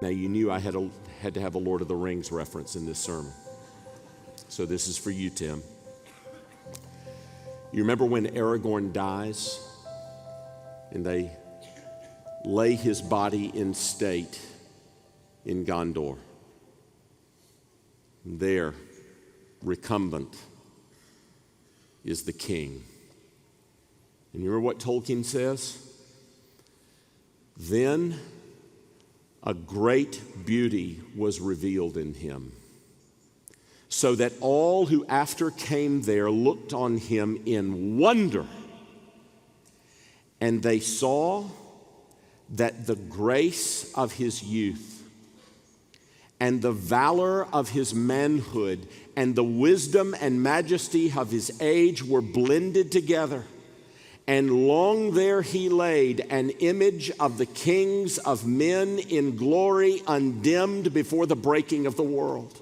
Now, you knew I had to have a Lord of the Rings reference in this sermon. So this is for you, Tim. You remember when Aragorn dies and they lay his body in state in Gondor? And there, recumbent, is the king. And you remember what Tolkien says? Then a great beauty was revealed in him, so that all who after came there looked on him in wonder, and they saw that the grace of his youth and the valor of his manhood and the wisdom and majesty of his age were blended together. And long there he laid, an image of the kings of men in glory, undimmed before the breaking of the world.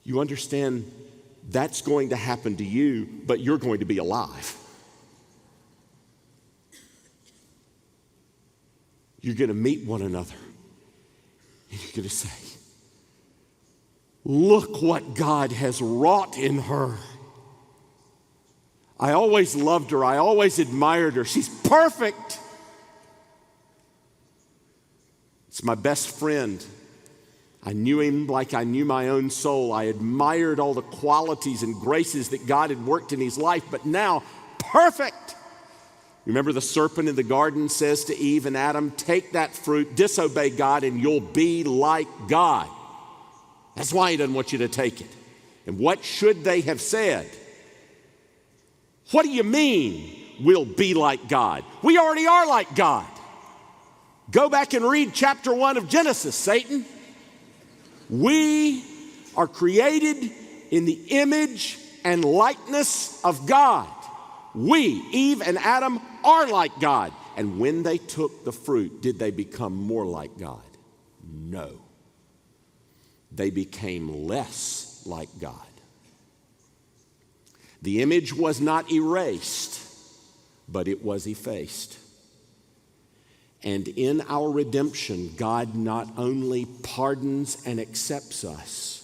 You understand that's going to happen to you, but you're going to be alive. You're going to meet one another, and you're going to say, look what God has wrought in her. I always loved her. I always admired her. She's perfect. It's my best friend. I knew him like I knew my own soul. I admired all the qualities and graces that God had worked in his life, but now, perfect. Remember the serpent in the garden says to Eve and Adam, take that fruit, disobey God, and you'll be like God. That's why he doesn't want you to take it. And what should they have said? What do you mean we'll be like God? We already are like God. Go back and read chapter 1 of Genesis, Satan. We are created in the image and likeness of God. We, Eve and Adam, are like God. And when they took the fruit, did they become more like God? No. They became less like God. The image was not erased, but it was effaced. And in our redemption, God not only pardons and accepts us,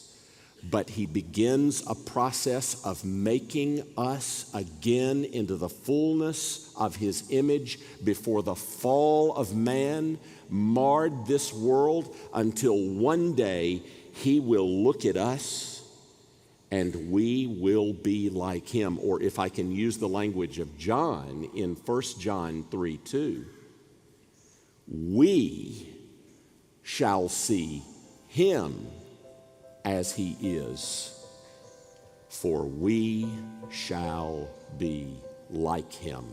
but he begins a process of making us again into the fullness of his image before the fall of man marred this world, until one day he will look at us and we will be like him. Or if I can use the language of John in 1 John 3:2, we shall see him as he is, for we shall be like him.